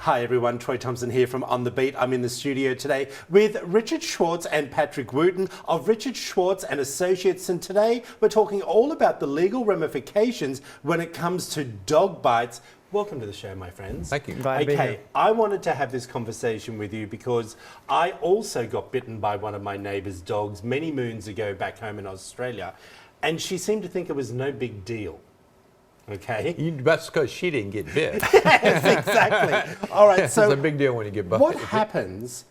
Hi everyone, Troy Thompson here from On The Beat. I'm in the studio today with Richard Schwartz and Patrick Wooten of Richard Schwartz and Associates, and today we're talking all about the legal ramifications when it comes to dog bites. Welcome to the show, my friends. Thank you. Okay, I wanted to have this conversation with you because I also got bitten by one of my neighbour's dogs many moons ago back home in Australia, and she seemed to think it was no big deal. Okay. That's because she didn't get bit. Yes, exactly. All right, so it's a big deal when you get bit. what happens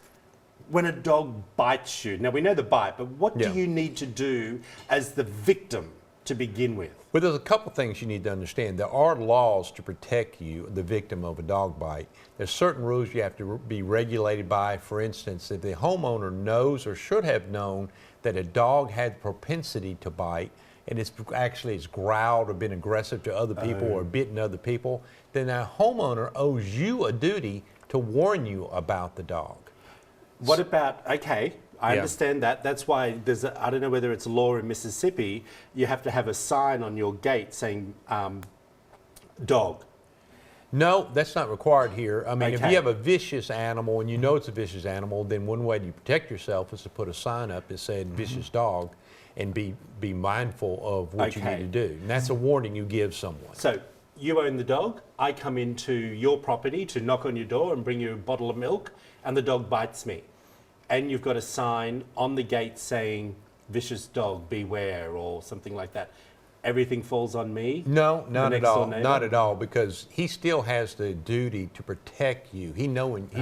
when a dog bites you? Now, we know the bite, but what do you need to do as the victim to begin with? Well, there's a couple things you need to understand. There are laws to protect you, the victim of a dog bite. There's certain rules you have to be regulated by. For instance, if the homeowner knows or should have known that a dog had propensity to bite, and it's growled or been aggressive to other people or bitten other people, then that homeowner owes you a duty to warn you about the dog. What about, okay, I understand that. That's why there's I don't know whether it's law in Mississippi, you have to have a sign on your gate saying dog. No, that's not required here. I mean, if you have a vicious animal and you know it's a vicious animal, then one way to protect yourself is to put a sign up that said vicious dog, and be mindful of what you need to do. And that's a warning you give someone. So you own the dog, I come into your property to knock on your door and bring you a bottle of milk, and the dog bites me. And you've got a sign on the gate saying, vicious dog, beware, or something like that. Everything falls on me? No, not at all. Not at all, because he still has the duty to protect you. He's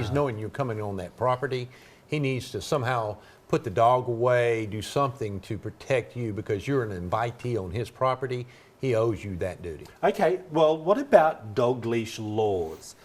knowing you're coming on that property. He needs to somehow put the dog away, do something to protect you because you're an invitee on his property. He owes you that duty. Okay, well, what about dog leash laws?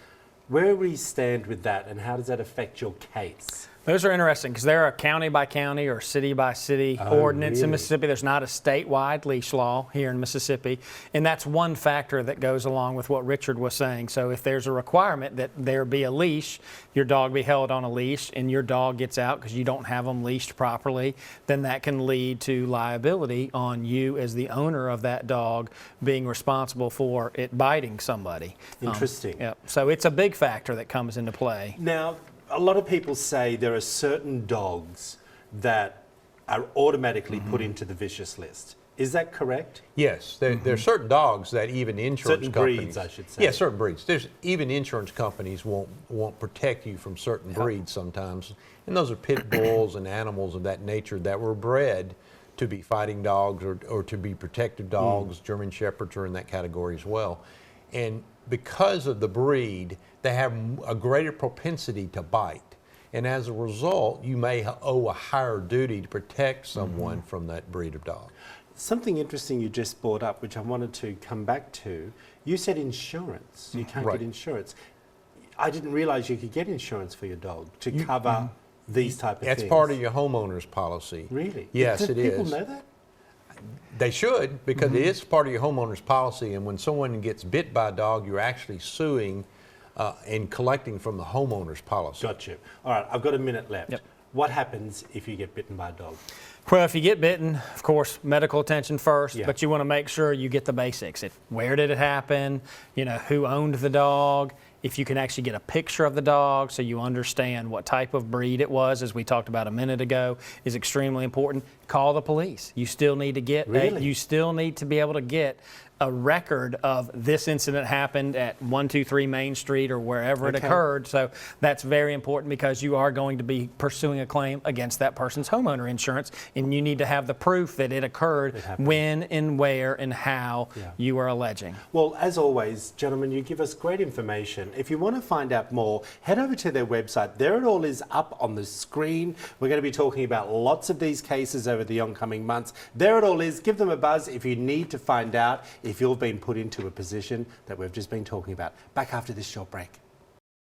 Where do we stand with that, and how does that affect your case? Those are interesting because they're a county by county or city by city ordinance in Mississippi. There's not a statewide leash law here in Mississippi, and that's one factor that goes along with what Richard was saying. So if there's a requirement that there be a leash, your dog be held on a leash, and your dog gets out because you don't have them leashed properly, then that can lead to liability on you as the owner of that dog being responsible for it biting somebody. Interesting. So it's a big factor that comes into play. Now, a lot of people say there are certain dogs that are automatically put into the vicious list. Is that correct? Yes, there are certain dogs that even insurance companies... Certain breeds, I should say. Yeah, certain breeds. Even insurance companies won't protect you from certain breeds sometimes. And those are pit bulls and animals of that nature that were bred to be fighting dogs or to be protective dogs. German Shepherds are in that category as well. And because of the breed, they have a greater propensity to bite. And as a result, you may owe a higher duty to protect someone from that breed of dog. Something interesting you just brought up, which I wanted to come back to, you said insurance. You can't get insurance. I didn't realize you could get insurance for your dog to cover these type of things. That's part of your homeowner's policy. Really? Yes, it is. Do people know that? They should, because it is part of your homeowner's policy, and when someone gets bit by a dog, you're actually suing and collecting from the homeowner's policy. Got you. All right, I've got a minute left. What happens if you get bitten by a dog? Well, if you get bitten, of course, medical attention first, but you want to make sure you get the basics. Where did it happen? You know, who owned the dog? If you can actually get a picture of the dog so you understand what type of breed it was, as we talked about a minute ago, is extremely important. Call the police. You still need to get you still need to be able to get a record of this incident happened at 123 Main Street or wherever it occurred. So that's very important because you are going to be pursuing a claim against that person's homeowner insurance, and you need to have the proof that it occurred when and where and how you are alleging. Well, as always, gentlemen, you give us great information. If you want to find out more, head over to their website. There it all is up on the screen. We're going to be talking about lots of these cases over the oncoming months. There it all is. Give them a buzz if you need to find out if you've been put into a position that we've just been talking about. Back after this short break.